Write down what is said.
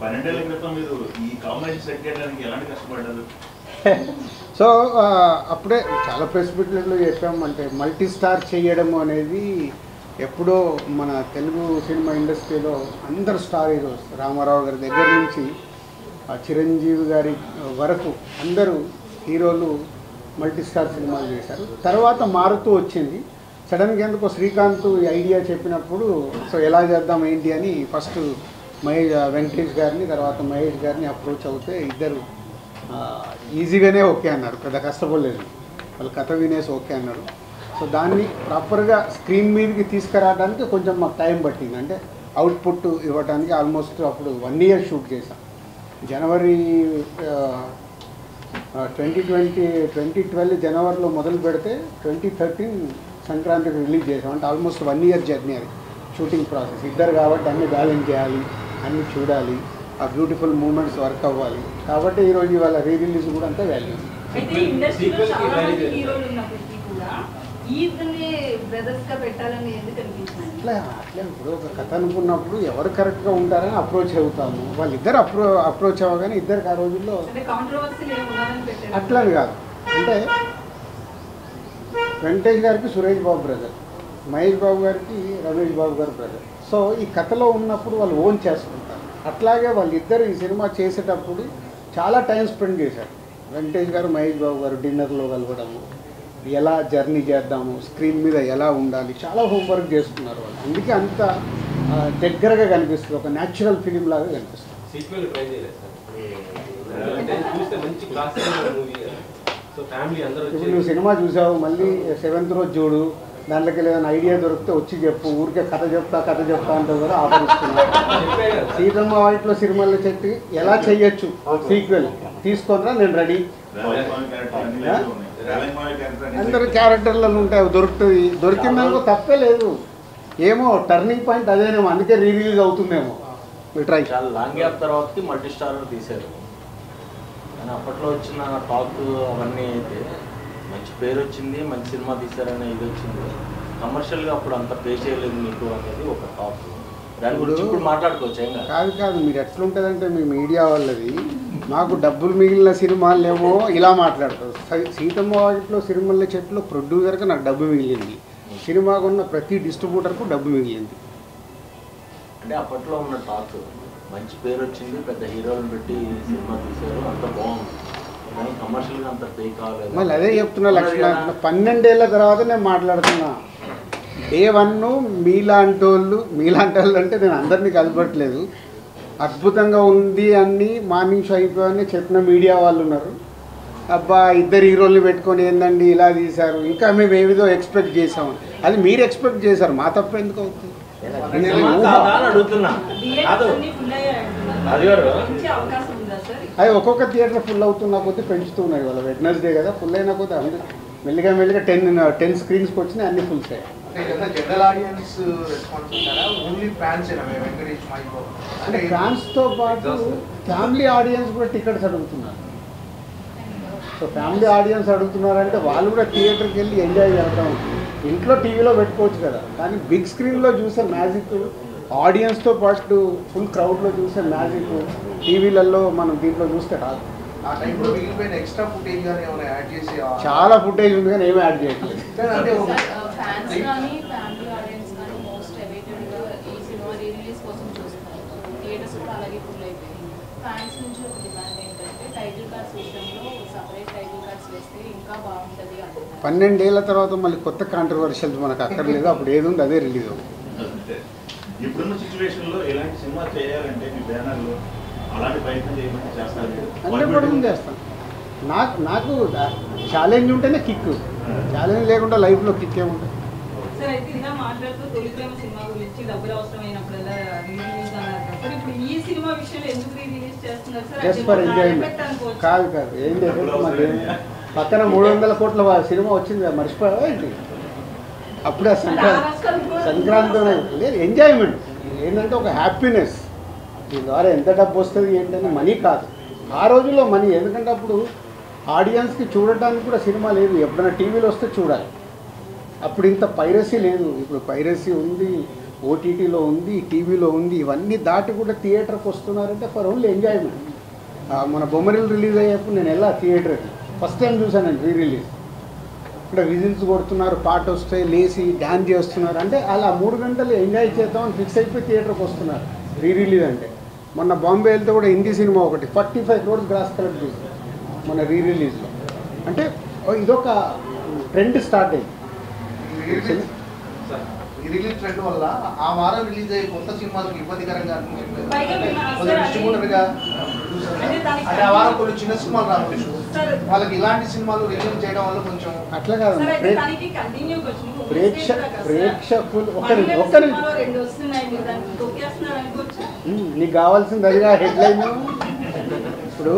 12 ఏళ్ల క్రితం మీరు ఈ కాంబినేషన్ సెట్ చేయడానికి ఎలాంటి కష్టపడ్డారు? సో అప్పుడే చాలా ప్రెస్ మీట్లలో చెప్పాం, అంటే మల్టీ స్టార్ చేయడం అనేది ఎప్పుడో మన తెలుగు సినిమా ఇండస్ట్రీలో అందరు స్టార్ హీరోస్ రామారావు గారి దగ్గర నుంచి చిరంజీవి గారి వరకు అందరూ హీరోలు మల్టీ స్టార్ సినిమాలు చేశారు. తర్వాత మారుతూ వచ్చింది. సడన్గా ఎందుకో శ్రీకాంత్ ఈ ఐడియా చెప్పినప్పుడు సో ఎలా చేద్దాం ఏంటి అని ఫస్ట్ వెంకటేష్ గారిని తర్వాత మహేష్ గారిని అప్రోచ్ అవుతే ఇద్దరు ఈజీగానే ఓకే అన్నారు, పెద్ద కష్టపడలేదు. వాళ్ళు కథ వినేసి ఓకే అన్నారు. సో దాన్ని ప్రాపర్గా స్క్రీన్ మీదకి తీసుకురావడానికి కొంచెం మాకు టైం పట్టింది. అంటే అవుట్పుట్ ఇవ్వడానికి ఆల్మోస్ట్ అప్పుడు 1 year షూట్ చేశాం. జనవరి 2012 జనవరిలో మొదలు పెడితే 2013 సంక్రాంతికి రిలీజ్ చేసాం. అంటే ఆల్మోస్ట్ 1 year జర్నీ అది షూటింగ్ ప్రాసెస్. ఇద్దరు కాబట్టి అన్నీ బ్యాలెన్స్ చేయాలి, అన్నీ చూడాలి, ఆ బ్యూటిఫుల్ మూమెంట్స్ వర్క్ అవ్వాలి. కాబట్టి ఈరోజు ఇవాళ రీ రిలీజ్ కూడా అంతే వాల్యూ. అట్లా ఇప్పుడు ఒక కథ అనుకున్నప్పుడు ఎవరు కరెక్ట్గా ఉంటారని అప్రోచ్ అవుతాము. వాళ్ళిద్దరు అప్రోచ్ అవ్వగానే ఇద్దరికి ఆ రోజుల్లో అట్లని కాదు. అంటే వెంకటేష్ గారికి సురేష్ బాబు బ్రదర్, మహేష్ బాబు గారికి రమేష్ బాబు గారు బ్రదర్. సో ఈ కథలో ఉన్నప్పుడు వాళ్ళు ఓన్ చేసుకుంటారు. అట్లాగే వాళ్ళిద్దరు ఈ సినిమా చేసేటప్పుడు చాలా టైం స్పెండ్ చేశారు. వెంకటేష్ గారు మహేష్ బాబు గారు డిన్నర్లో కలవడము, ఎలా జర్నీ చేద్దాము, స్క్రీన్ మీద ఎలా ఉండాలి, చాలా హోంవర్క్ చేసుకున్నారు వాళ్ళు. అందుకే అంత దగ్గరగా కనిపిస్తుంది, ఒక న్యాచురల్ ఫిలిం లాగా కనిపిస్తుంది. ఇప్పుడు నువ్వు సినిమా చూసావు, మళ్ళీ 7th రోజు చూడు, దాంట్లోకి ఏదైనా ఐడియా దొరికితే వచ్చి చెప్పు. ఊరికే కథ చెప్తా అంటే కూడా ఆఫరిస్తున్నా. సీతమ్మ వాటిలో సినిమాల్లో చెప్పి ఎలా చెయ్యొచ్చు సీక్వెల్ తీసుకుంటా నేను రెడీ. అందరు క్యారెక్టర్లలో ఉంటాయి, దొరుకుతుంది. దొరికిందానికి తప్పే లేదు. ఏమో టర్నింగ్ పాయింట్ అదేనేమో, అందుకే రీ రిలీజ్ అవుతుందేమో. ట్రై చాలా లాంగ్ గ్యాప్ తర్వాతకి మల్టీ స్టార్ తీశారు. కానీ అప్పట్లో వచ్చిన టాక్ అవన్నీ అయితే మంచి పేరు వచ్చింది, మంచి సినిమా తీశారనే ఇది వచ్చింది. కమర్షియల్గా అప్పుడు అంత పే చేయలేదు మీకు అనేది ఒక టాక్. దాని గురించి ఇప్పుడు మాట్లాడుకోవచ్చు. ఏం కాదు మీరు ఎట్లుంటుందంటే మీ మీడియా వాళ్ళది మాకు డబ్బులు మిగిలిన సినిమాలేమో ఇలా మాట్లాడతారు. సీతమ్మ వాటిలో సిరిమల్ల చెట్లు ప్రొడ్యూసర్కి నాకు డబ్బు మిగిలింది, సినిమాకు ఉన్న ప్రతి డిస్ట్రిబ్యూటర్కు డబ్బు మిగిలింది. అంటే అప్పట్లో ఉన్న టాక్ మంచి పేరు వచ్చింది, పెద్ద హీరోలను పెట్టి సినిమా తీశారు, అంత బాగుంది. కానీ కమర్షియల్గా అంత పే కాలేదు. మళ్ళీ అదే చెప్తున్నా లక్ష్మణ, 12 ఏళ్ళ తర్వాత నేను మాట్లాడుతున్నా. డే 1 మీలాంటి వాళ్ళు అంటే నేను అందరినీ కలపట్లేదు. అద్భుతంగా ఉంది అన్ని మార్నింగ్ షో అయిపోయాయని చెప్పిన మీడియా వాళ్ళు ఉన్నారు. అబ్బా ఇద్దరు హీరోల్ని పెట్టుకొని ఏందండి ఇలా తీశారు, ఇంకా మేము ఏవిధో ఎక్స్పెక్ట్ చేసాము. అది మీరు ఎక్స్పెక్ట్ చేశారు, మా తప్ప ఎందుకు అవుతుంది? అది ఒక్కొక్క థియేటర్ ఫుల్ అవుతున్నా కొద్దీ పెంచుతూ ఉన్నాయి. వాళ్ళ వెడ్నెస్డే కదా, ఫుల్ అయినా కొద్దీ అందరూ మెల్లిగా 10 స్క్రీన్స్కి వచ్చినాయి, అన్ని ఫుల్స్ అయ్యాయి. అంటే ఫ్యాన్స్తో పాటు ఫ్యామిలీ ఆడియన్స్ కూడా టికెట్స్ అడుగుతున్నారు. సో ఫ్యామిలీ ఆడియన్స్ అడుగుతున్నారంటే వాళ్ళు కూడా థియేటర్కి వెళ్ళి ఎంజాయ్ చేద్దాం. ఇంట్లో టీవీలో పెట్టుకోవచ్చు కదా, కానీ బిగ్ స్క్రీన్లో చూసే మ్యాజిక్, ఆడియన్స్తో పాటు ఫుల్ క్రౌడ్లో చూసే మ్యాజిక్ టీవీలలో మనం దీంట్లో చూస్తే రాదు. చాలా ఫుటేజ్ ఉంది కానీ ఏమీ యాడ్ చేయట్లేదు. ఫ్యాన్స్ నుంచి ఒక డిమాండ్ ఏంటంటే టైటిల్ కార్డ్స్ విషయంలో సపరేట్ టైటిల్ కార్డ్స్ వేస్తే ఇంకా బాగుంటుంది. 12 ఏళ్ల తర్వాత మళ్ళీ కొత్త కాంట్రవర్షియల్స్ మనకు అక్కర్లేదు. అప్పుడు ఏది ఉంది అదే రిలీజ్ అవుతుంది. ఇప్పుడున్న సిచ్యువేషన్లో ఎలాంటి సినిమా చేయాలంటే మీ బ్యానర్లో అలాంటి ప్రయత్నం చేయమని చేస్తారు? 100% చేస్తాను. నాకు ఛాలెంజ్ ఉంటేనే కిక్. ఛాలెంజ్ లేకుండా లైఫ్లో కిక్ ఏముంటుంది? సార్ అయితే ఇలా మాట్లాడుతూ తొలి ప్రేమ సినిమా గురించి డబ్బులు అవసరమైనప్పుడల్లా రిలీజ్ అన్నారు సార్. ఇప్పుడు ఈ సినిమా విషయంలో ఎందుకు రిలీజ్ చేస్తున్నారు సార్? Just for enjoyment. కాదు ఏం లేదు, మాకు పక్కన 300 కోట్ల సినిమా వచ్చింది కదా, మర్చిపోయావా ఏంటి? అప్పుడే సంక్రాంతి లేదు, ఎంజాయ్మెంట్ ఏంటంటే ఒక హ్యాపీనెస్. దీని ద్వారా ఎంత డబ్బు వస్తుంది ఏంటంటే మనీ కాదు, ఆ రోజుల్లో మనీ. ఎందుకంటే అప్పుడు ఆడియన్స్కి చూడటానికి కూడా సినిమా లేదు, ఎప్పుడైనా టీవీలో వస్తే చూడాలి. అప్పుడు ఇంత పైరసీ లేదు, ఇప్పుడు పైరసీ ఉంది. ఓటీటీలో ఉంది, టీవీలో ఉంది, ఇవన్నీ దాటి కూడా థియేటర్కి వస్తున్నారంటే ఫర్ ఓన్లీ ఎంజాయ్మెంట్. మన బొమ్మరిల్లు రిలీజ్ అయ్యేప్పుడు నేను వెళ్ళా థియేటర్కి, ఫస్ట్ టైం చూసానండి రీ రిలీజ్. ఇక్కడ విజిల్స్ కొడుతున్నారు, పాట వస్తే లేచి డ్యాన్స్ చేస్తున్నారు, అంటే అలా 3 గంటలు ఎంజాయ్ చేద్దామని ఫిక్స్ అయిపోయి థియేటర్కి వస్తున్నారు రీ రిలీజ్ అంటే. మొన్న బాంబే వెళ్తే కూడా హిందీ సినిమా ఒకటి 45 crores గ్రాస్ కలెక్ట్ చేసింది మన రీ రిలీజ్లో. అంటే ఇదొక ట్రెండ్ స్టార్ట్ అయింది. ఈ రిలీజ్ ట్రెండ్ వల్ల ఆ వారం రిలీజ్ అయ్యే కొత్త సినిమాలకు ఇబ్బందికరంగా అనిపించలేదు. పైగా మేము కొంచెం అసలు డిస్ట్రిబ్యూటర్గా అంటే దానికి అంటే ఆ వారం కొన్ని చిన్న సినిమాలు రావచ్చు, సార్ వాళ్ళకి ఇలాంటి సినిమాలు రిలీజ్ చేయడం వల్ల కొంచెం అట్లా కాదు, సార్ అయితే దానికి కంటిన్యూ వచ్చింది. ప్రేక్షకులు ఒక్కరి రెండు వస్తున్నాయి, మీరు దానికి తొక్కేస్తున్నారు అనుకోవచ్చా? నీకు కావాల్సింది అదిగా హెడ్లైన్. ఇప్పుడు